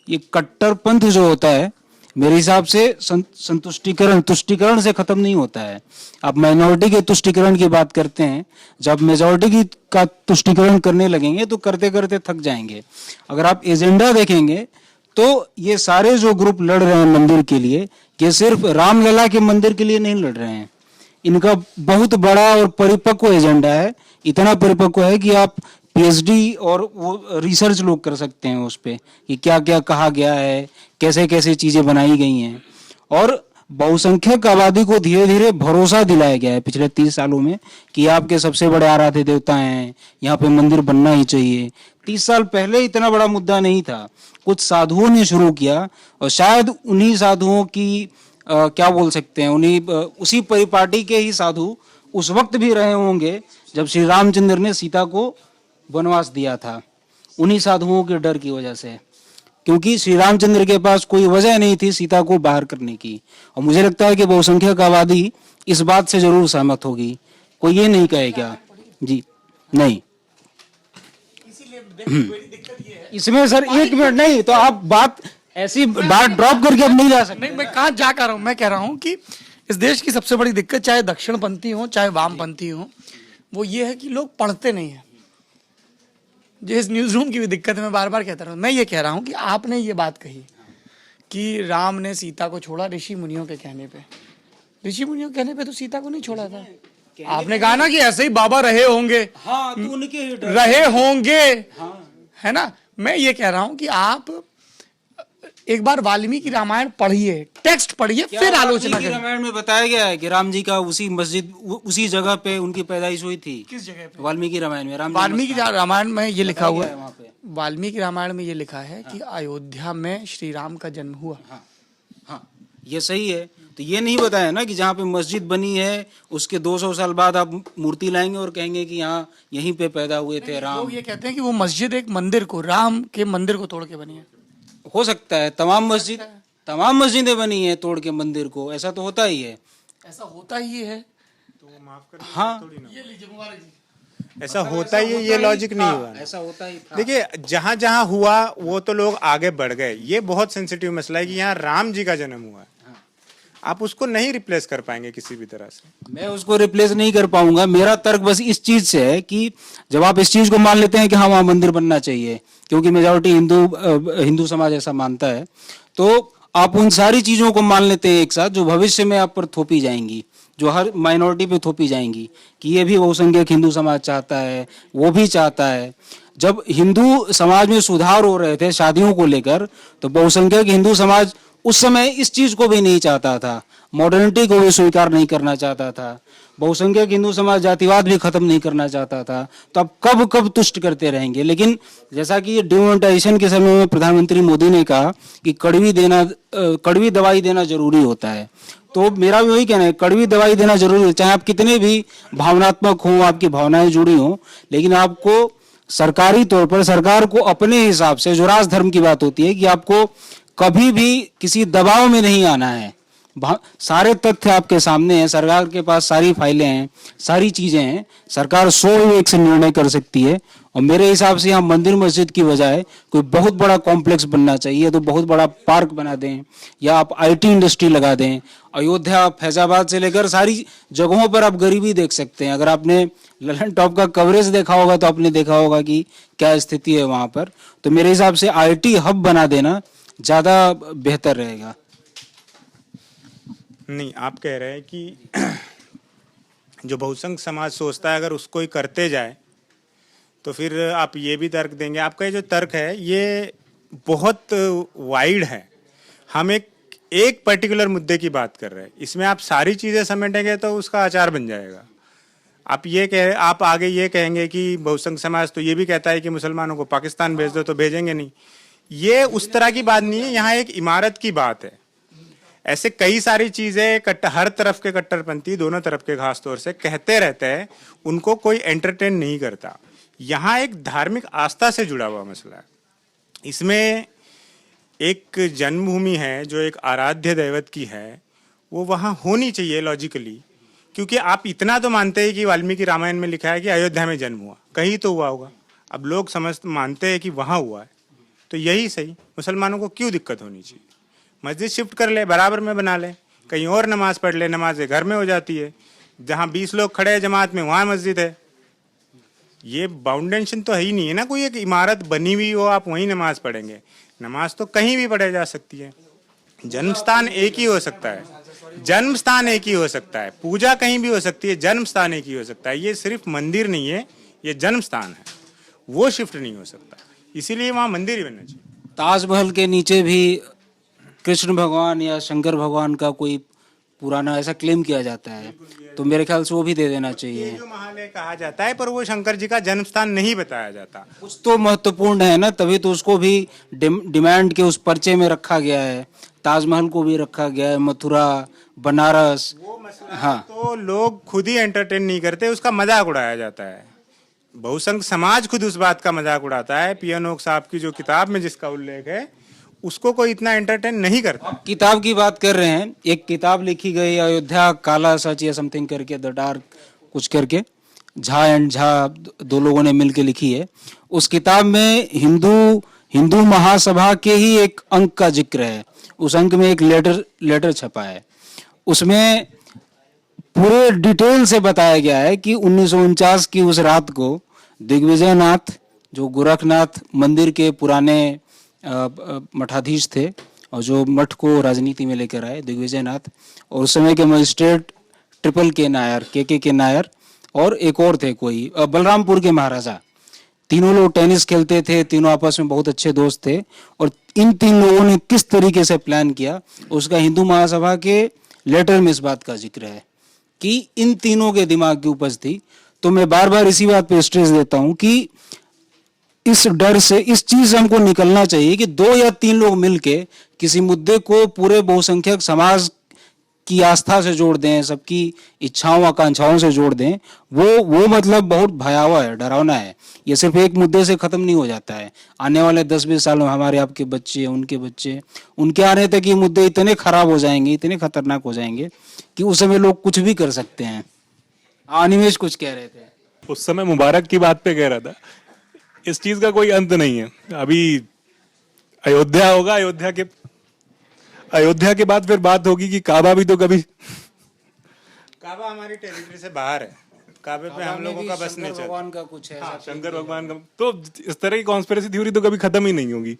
ये कट्टरपंथ जो होता है मेरे हिसाब से तुष्टिकरण से खत्म नहीं होता है। आप माइनॉरिटी के तुष्टिकरण की बात करते हैं, जब मेजॉरिटी का तुष्टिकरण करने लगेंगे तो करते करते थक जाएंगे। अगर आप एजेंडा देखेंगे तो ये सारे जो ग्रुप लड़ रहे हैं मंदिर के लिए, ये सिर्फ रामलला के मंदिर के लिए नहीं लड़ रहे हैं। इनका बहुत बड़ा और परिपक्व एजेंडा है, इतना परिपक्व है कि आप पीएचडी और वो रिसर्च लोग कर सकते हैं उस पे कि क्या क्या कहा गया है, कैसे कैसे चीजें बनाई गई हैं। और बहुसंख्यक आबादी को धीरे धीरे भरोसा दिलाया गया है पिछले 30 सालों में कि आपके सबसे बड़े आराध्य देवता हैं, यहाँ पे मंदिर बनना ही चाहिए। 30 साल पहले इतना बड़ा मुद्दा नहीं था, कुछ साधुओं ने शुरू किया, और शायद उन्हीं साधुओं की क्या बोल सकते हैं, उसी परिपाटी के ही साधु उस वक्त भी रहे होंगे जब श्री रामचंद्र ने सीता को वनवास दिया था, उन्हीं साधुओं के डर की वजह से, क्योंकि श्री रामचंद्र के पास कोई वजह नहीं थी सीता को बाहर करने की। और मुझे लगता है कि बहुसंख्यक आबादी इस बात से जरूर सहमत होगी, कोई ये नहीं कहेगा जी नहीं। इसमें सर एक मिनट नहीं तो आप बात ऐसी बात ड्रॉप करके अब नहीं जा सकते। नहीं, मैं कहाँ जा कर रहा हूँ, मैं कह रहा हूँ कि इस देश की सबसे बड़ी दिक्कत, चाहे दक्षिणपंथी हो चाहे वामपंथी हो, वो ये है कि लोग पढ़ते नहीं है। जिस न्यूज रूम की भी दिक्कत है, मैं बार बार कहता रहा हूँ। मैं ये कह रहा हूँ कि आपने ये बात कही कि राम ने सीता को छोड़ा ऋषि मुनियों के कहने पे। ऋषि मुनियों के कहने पे तो सीता को नहीं छोड़ा था। आपने कहा ना कि ऐसे ही बाबा रहे होंगे। हाँ, तो उनके रहे होंगे। हाँ। है ना। मैं ये कह रहा हूं कि आप एक बार वाल्मीकि रामायण पढ़िए, टेक्स्ट पढ़िए, फिर आलोचना करिए। रामायण में बताया गया है कि राम जी का उसी मस्जिद उसी जगह पे उनकी पैदाइश हुई थी। किस जगह पे? वाल्मीकि रामायण में। वाल्मीकि रामायण में ये लिखा हुआ वहाँ पे। है, वाल्मीकि रामायण में ये लिखा है कि अयोध्या में श्री राम का जन्म हुआ। हाँ, ये सही है। तो ये नहीं बताया ना कि जहाँ पे मस्जिद बनी है उसके 200 साल बाद आप मूर्ति लाएंगे और कहेंगे कि यहाँ यहीं पे पैदा हुए थे राम। लोग ये कहते हैं कि वो मस्जिद एक मंदिर को, राम के मंदिर को तोड़ के बनी है। हो सकता है, तमाम मस्जिदें बनी है तोड़ के मंदिर को, ऐसा तो होता ही है। ऐसा होता ही है। हाँ, ये लीजिए मुबारक जी। ऐसा होता ही है, ये लॉजिक नहीं हुआ। ऐसा होता ही था। देखिए, जहां जहां हुआ वो तो लोग आगे बढ़ गए। ये बहुत सेंसिटिव मसला है कि यहाँ राम जी का जन्म हुआ है, आप उसको नहीं रिप्लेस कर पाएंगे किसी भी तरह से। मैं उसको रिप्लेस नहीं कर पाऊंगा। मेरा तर्क बस इस चीज से है कि जब आप इस चीज को मान लेते हैं कि हाँ वहां मंदिर बनना चाहिए, क्योंकि मेजॉरिटी हिंदू समाज ऐसा मानता है, तो आप उन सारी चीजों को मान लेते हैं एक साथ जो भविष्य में आप पर थोपी जाएंगी, जो हर माइनॉरिटी पे थोपी जाएंगी कि ये भी बहुसंख्यक हिंदू समाज चाहता है, वो भी चाहता है। जब हिंदू समाज में सुधार हो रहे थे शादियों को लेकर, तो बहुसंख्यक हिंदू समाज उस समय इस चीज को भी नहीं चाहता था, मॉडर्निटी को भी स्वीकार नहीं करना चाहता था। बहुसंख्यक हिंदू समाज जातिवाद भी खत्म नहीं करना चाहता था, तो अब कब कब तुष्ट करते रहेंगे। लेकिन जैसा कि ये डिमोनेटाइजेशन के समय में प्रधानमंत्री मोदी ने कहा कि कड़वी दवाई देना जरूरी होता है, तो मेरा भी वही कहना है, कड़वी दवाई देना जरूरी है। चाहे आप कितने भी भावनात्मक हो, आपकी भावनाएं जुड़ी हो, लेकिन आपको सरकारी तौर पर सरकार को अपने हिसाब से, जो राज धर्म की बात होती है, कि आपको कभी भी किसी दबाव में नहीं आना है। सारे तथ्य आपके सामने हैं, सरकार के पास सारी फाइलें हैं, सारी चीजें हैं, सरकार 100 से निर्णय कर सकती है। और मेरे हिसाब से यहाँ मंदिर मस्जिद की बजाय कोई बहुत बड़ा कॉम्प्लेक्स बनना चाहिए, तो बहुत बड़ा पार्क बना दें, या आप आईटी इंडस्ट्री लगा दें। अयोध्या, फैजाबाद से लेकर सारी जगहों पर आप गरीबी देख सकते हैं। अगर आपने ललन टॉप का कवरेज देखा होगा तो आपने देखा होगा कि क्या स्थिति है वहां पर। तो मेरे हिसाब से आईटी हब बना देना ज्यादा बेहतर रहेगा। नहीं, आप कह रहे हैं कि जो बहुसंख्य समाज सोचता है अगर उसको ही करते जाए तो फिर आप ये भी तर्क देंगे। आपका ये जो तर्क है ये बहुत वाइड है। हम एक पर्टिकुलर मुद्दे की बात कर रहे हैं, इसमें आप सारी चीज़ें समेटेंगे तो उसका अचार बन जाएगा। आप आगे ये कहेंगे कि बहुसंख्य समाज तो ये भी कहता है कि मुसलमानों को पाकिस्तान भेज दो, तो भेजेंगे नहीं। ये उस तरह की बात नहीं है, यहाँ एक इमारत की बात है। ऐसे कई सारी चीजें हर तरफ के कट्टरपंथी, दोनों तरफ के खास तौर से कहते रहते हैं, उनको कोई एंटरटेन नहीं करता। यहाँ एक धार्मिक आस्था से जुड़ा हुआ मसला है। इसमें एक जन्मभूमि है जो एक आराध्य दैवत की है, वो वहाँ होनी चाहिए लॉजिकली, क्योंकि आप इतना तो मानते हैं कि वाल्मीकि रामायण में लिखा है कि अयोध्या में जन्म हुआ, कहीं तो हुआ होगा। अब लोग मानते हैं कि वहाँ हुआ है, तो यही सही। मुसलमानों को क्यों दिक्कत होनी चाहिए? मस्जिद शिफ्ट कर ले, बराबर में बना ले, कहीं और नमाज पढ़ ले, नमाज घर में हो जाती है। जहाँ 20 लोग खड़े हैं जमात में, वहाँ मस्जिद है। ये बाउंडेशन तो है ही नहीं है ना, कोई एक इमारत बनी हुई हो आप वहीं नमाज पढ़ेंगे। नमाज तो कहीं भी पढ़े जा सकती है। जन्म स्थान एक ही हो सकता है, जन्म स्थान एक ही हो सकता है, पूजा कहीं भी हो सकती है, जन्म स्थान एक ही हो सकता है। ये सिर्फ मंदिर नहीं है, ये जन्म स्थान है, वो शिफ्ट नहीं हो सकता। इसीलिए वहाँ मंदिर ही बनना चाहिए। ताजमहल के नीचे भी कृष्ण भगवान या शंकर भगवान का कोई पुराना ऐसा क्लेम किया जाता है, तो मेरे ख्याल से वो भी दे देना चाहिए। जो महालय कहा जाता है, पर वो शंकर जी का जन्म स्थान नहीं बताया जाता। कुछ तो महत्वपूर्ण है ना, तभी तो उसको भी डिमांड के उस पर्चे में रखा गया है। ताजमहल को भी रखा गया है, मथुरा, बनारस। वो मसला हाँ, तो लोग खुद ही एंटरटेन नहीं करते, उसका मजाक उड़ाया जाता है। बहुसंख्य समाज खुद उस बात का मजाक उड़ाता है। पी.एन. ओक साहब की जो किताब में जिसका उल्लेख है, उसको कोई इतना एंटरटेन नहीं करता। किताब की बात कर रहे हैं, एक किताब लिखी गई अयोध्या काला सच या समथिंग करके, द डार्क कुछ करके, झा एंड झा दो लोगों ने मिलकर लिखी है। उस किताब में हिंदू महासभा के ही एक अंक का जिक्र है। उस अंक में एक लेटर छपा है, उसमें पूरे डिटेल से बताया गया है कि 1949 की उस रात को दिग्विजय नाथ, जो गोरखनाथ मंदिर के पुराने मठाधीश थे और जो मठ को राजनीति में लेकर आए, दिग्विजय नाथ, और उस समय के मजिस्ट्रेट के नायर और एक और थे कोई, बलरामपुर के महाराजा, तीनों लोग टेनिस खेलते थे, तीनों आपस में बहुत अच्छे दोस्त थे। और इन 3 लोगों ने किस तरीके से प्लान किया, उसका हिंदू महासभा के लेटर में इस बात का जिक्र है कि इन तीनों के दिमाग की उपज थी। तो मैं बार बार इसी बात पे स्ट्रेस देता हूं कि इस डर से, इस चीज से हमको निकलना चाहिए कि 2 या 3 लोग मिलके किसी मुद्दे को पूरे बहुसंख्यक समाज की आस्था से जोड़ दें, सबकी इच्छाओं आकांक्षाओं से जोड़ दें, वो मतलब बहुत भयावह है, डरावना है। ये सिर्फ एक मुद्दे से खत्म नहीं हो जाता है। आने वाले 10-20 साल में हमारे आपके बच्चे, उनके बच्चे, उनके आने तक ये मुद्दे इतने खराब हो जाएंगे, इतने खतरनाक हो जाएंगे कि उस समय लोग कुछ भी कर सकते हैं। अनिमेश कुछ कह रहे थे। उस समय मुबारक की बात पे कह रहा था, इस चीज का कोई अंत नहीं है। अभी अयोध्या होगा, अयोध्या के बाद फिर बात होगी कि काबा भी तो कभी, काबा हमारी टेरिटरी से बाहर है, काबे पे हम लोगों का बस नहीं चलता। भगवान का कुछ है, हाँ, शंकर भगवान का, तो इस तरह की कॉन्स्पिरेसी थ्योरी तो कभी खत्म ही नहीं होगी।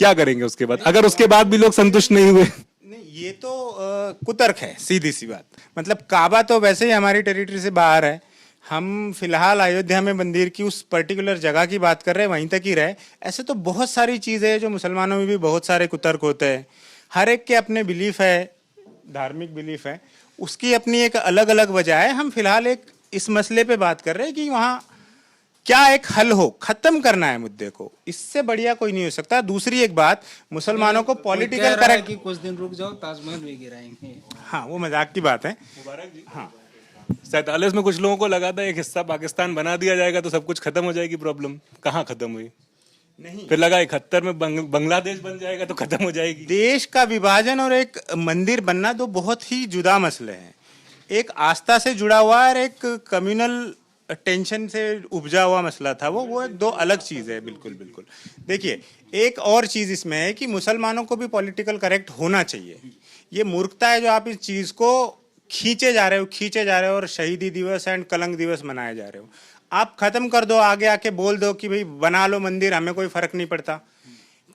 क्या करेंगे उसके बाद, अगर उसके बाद भी लोग संतुष्ट नहीं हुए? नहीं, ये तो कुतर्क है, सीधी सी बात। मतलब काबा तो वैसे ही हमारी टेरिटरी से बाहर है। हम फिलहाल अयोध्या में मंदिर की उस पर्टिकुलर जगह की बात कर रहे हैं, वहीं तक ही रहे। ऐसे तो बहुत सारी चीज़ें हैं जो मुसलमानों में भी बहुत सारे कुतर्क होते हैं। हर एक के अपने बिलीफ है, धार्मिक बिलीफ है, उसकी अपनी एक अलग अलग वजह है। हम फिलहाल एक इस मसले पे बात कर रहे हैं कि वहाँ क्या एक हल हो, खत्म करना है मुद्दे को, इससे बढ़िया कोई नहीं हो सकता। दूसरी एक बात, मुसलमानों को पॉलिटिकल करेक्ट कि कुछ दिन रुक जाओ, ताजमहल भी गिराएंगे। हाँ, वो मजाक की बात है। हाँ, 47 में कुछ लोगों को लगा था एक हिस्सा पाकिस्तान बना दिया जाएगा तो सब कुछ खत्म हो जाएगी प्रॉब्लम। कहाँ खत्म हुई? नहीं, फिर लगा 71 में बांग्लादेश बन जाएगा तो खत्म हो जाएगी। देश का विभाजन और एक मंदिर बनना दो बहुत ही जुदा मसले हैं। एक आस्था से जुड़ा हुआ और एक कम्युनल टेंशन से उपजा हुआ मसला था। वो एक दो अलग चीज़ है। बिल्कुल बिल्कुल। देखिए, एक और चीज़ इसमें है कि मुसलमानों को भी पॉलिटिकल करेक्ट होना चाहिए। ये मूर्खता है जो आप इस चीज़ को खींचे जा रहे हो और शहीदी दिवस एंड कलंक दिवस मनाए जा रहे हो। आप खत्म कर दो, आगे आके बोल दो कि भाई बना लो मंदिर, हमें कोई फर्क नहीं पड़ता।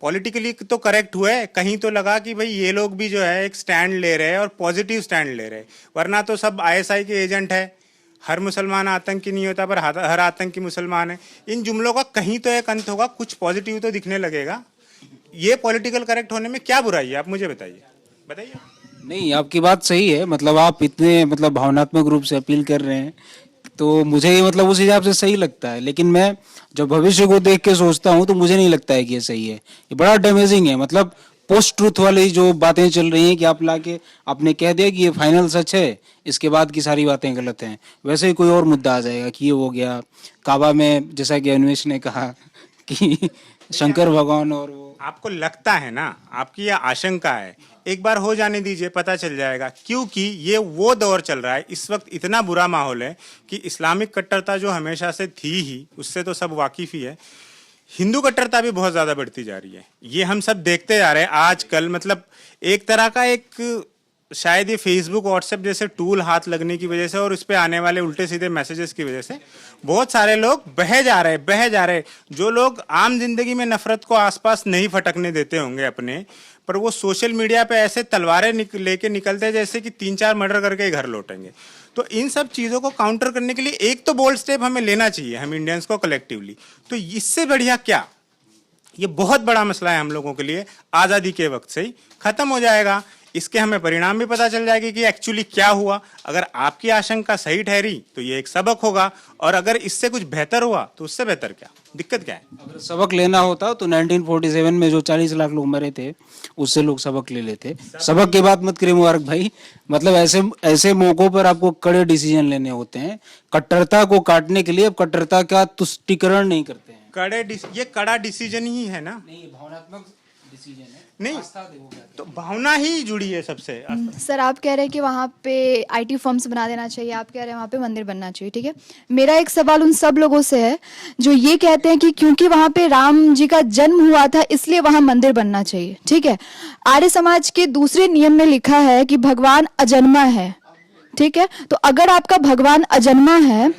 पॉलिटिकली तो करेक्ट हुआ है, कहीं तो लगा कि भाई ये लोग भी जो है एक स्टैंड ले रहे हैं और पॉजिटिव स्टैंड ले रहे हैं, वरना तो सब आईएसआई के एजेंट है। हर मुसलमान आतंकी नहीं होता, पर हर आतंकी मुसलमान है। इन जुमलों का कहीं तो एक अंत होगा, कुछ पॉजिटिव तो दिखने लगेगा। ये पॉलिटिकल करेक्ट होने में क्या बुराई है, आप मुझे बताइए। नहीं, आपकी बात सही है। मतलब आप इतने मतलब भावनात्मक रूप से अपील कर रहे हैं तो मुझे ये मतलब उस हिसाब से सही लगता है, लेकिन मैं जब भविष्य को देख के सोचता हूँ तो मुझे नहीं लगता है कि ये सही है। ये बड़ा डैमेजिंग है। मतलब पोस्ट ट्रूथ वाली जो बातें चल रही हैं कि आप लाके आपने कह दिया कि ये फाइनल सच है, इसके बाद की सारी बातें गलत हैं। वैसे ही कोई और मुद्दा आ जाएगा कि ये हो गया काबा में, जैसा कि अन्वेष ने कहा कि शंकर भगवान और वो। आपको लगता है ना, आपकी यह आशंका है, एक बार हो जाने दीजिए, पता चल जाएगा। क्योंकि ये वो दौर चल रहा है, इस वक्त इतना बुरा माहौल है कि इस्लामिक कट्टरता जो हमेशा से थी ही, उससे तो सब वाकिफ ही है, हिंदू कट्टरता भी बहुत ज़्यादा बढ़ती जा रही है। ये हम सब देखते जा रहे हैं आजकल। मतलब एक तरह का एक शायद ये फेसबुक व्हाट्सएप जैसे टूल हाथ लगने की वजह से और उस पर आने वाले उल्टे सीधे मैसेजेस की वजह से बहुत सारे लोग बह जा रहे। जो लोग आम जिंदगी में नफरत को आसपास नहीं फटकने देते होंगे अपने, पर वो सोशल मीडिया पे ऐसे तलवारें लेके निकलते हैं जैसे कि 3-4 मर्डर करके ही घर लौटेंगे। तो इन सब चीज़ों को काउंटर करने के लिए एक तो बोल्ड स्टेप हमें लेना चाहिए, हम इंडियंस को कलेक्टिवली। तो इससे बढ़िया क्या, ये बहुत बड़ा मसला है हम लोगों के लिए। आज़ादी के वक्त से ही खत्म हो जाएगा, इसके हमें परिणाम भी पता चल जाएगी कि एक्चुअली क्या हुआ। अगर आपकी आशंका सही ठहरी तो ये एक सबक होगा, और अगर इससे कुछ बेहतर हुआ तो उससे बेहतर क्या, दिक्कत क्या है। अगर सबक लेना होता तो 1947 में जो 40 लाख लोग मरे थे उससे लोग सबक ले लेते। सबक की बात मत करिए मुबारक भाई। मतलब ऐसे मौकों पर आपको कड़े डिसीजन लेने होते हैं। कट्टरता को काटने के लिए अब कट्टरता का तुष्टीकरण नहीं करते हैं। ये कड़ा डिसीजन ही है ना। नहीं, भावनात्मक डिसीजन है। नहीं, तो भावना ही जुड़ी है सबसे। सर, आप कह रहे हैं कि वहाँ पे आईटी फर्म्स बना देना चाहिए, आप कह रहे हैं वहाँ पे मंदिर बनना चाहिए, ठीक है। मेरा एक सवाल उन सब लोगों से है जो ये कहते हैं कि क्योंकि वहाँ पे राम जी का जन्म हुआ था इसलिए वहाँ मंदिर बनना चाहिए, ठीक है। आर्य समाज के दूसरे नियम में लिखा है कि भगवान अजन्मा है, ठीक है। तो अगर आपका भगवान अजन्मा है,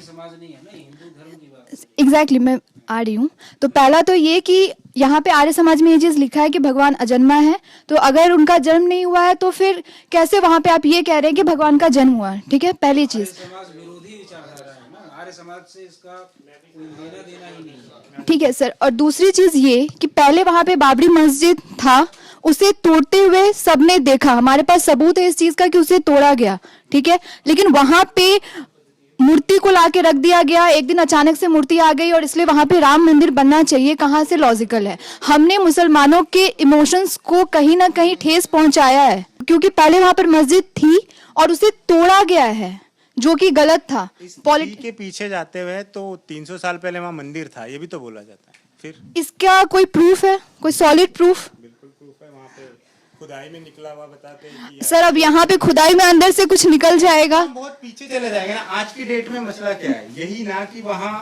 एग्जैक्टली मैं आ रही हूँ। तो पहला तो ये कि यहाँ पे आर्य समाज में ये चीज लिखा है कि भगवान अजन्मा है, तो अगर उनका जन्म नहीं हुआ है तो फिर कैसे वहाँ पे आप ये कह रहे हैं कि भगवान का जन्म हुआ है, ठीक है। पहली चीज, ठीक है सर। और दूसरी चीज ये कि पहले वहाँ पे बाबरी मस्जिद था, उसे तोड़ते हुए सबने देखा, हमारे पास सबूत है इस चीज का कि उसे तोड़ा गया, ठीक है। लेकिन वहाँ पे मूर्ति को लाके रख दिया गया, एक दिन अचानक से मूर्ति आ गई और इसलिए वहां पे राम मंदिर बनना चाहिए, कहां से लॉजिकल है। हमने मुसलमानों के इमोशंस को कहीं ना कहीं ठेस पहुंचाया है, क्योंकि पहले वहां पर मस्जिद थी और उसे तोड़ा गया है जो कि गलत था। पॉलिटिक्स के पीछे जाते हुए तो 300 साल पहले वहां मंदिर था, ये भी तो बोला जाता है। फिर इसका कोई प्रूफ है, कोई सॉलिड प्रूफ? बिल्कुल प्रूफ है, वहां पे खुदाई में निकला हुआ बताते हैं कि सर अब यहाँ पे खुदाई में अंदर से कुछ निकल जाएगा, बहुत पीछे चले जाएंगे ना। आज की डेट में मसला क्या है, यही ना कि वहाँ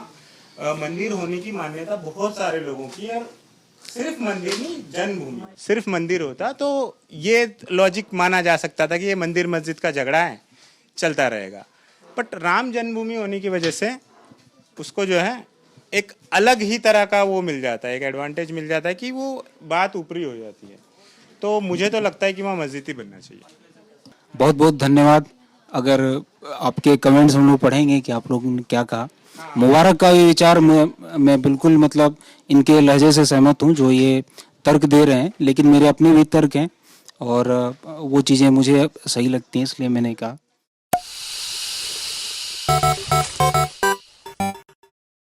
मंदिर होने की मान्यता बहुत सारे लोगों की, और सिर्फ मंदिर नहीं, जन्मभूमि सिर्फ मंदिर होता तो ये लॉजिक माना जा सकता था कि ये मंदिर मस्जिद का झगड़ा है, चलता रहेगा। बट राम जन्मभूमि होने की वजह से उसको जो है एक अलग ही तरह का वो मिल जाता है, एक एडवांटेज मिल जाता है कि वो बात ऊपरी हो जाती है। तो मुझे तो लगता है कि वहाँ मस्जिद ही बनना चाहिए। बहुत बहुत धन्यवाद। अगर आपके कमेंट्स हम लोग पढ़ेंगे कि आप लोगों ने क्या कहा। मुबारक का ये विचार मैं बिल्कुल मतलब इनके लहजे से सहमत हूँ जो ये तर्क दे रहे हैं, लेकिन मेरे अपने भी तर्क हैं और वो चीज़ें मुझे सही लगती हैं, इसलिए मैंने कहा।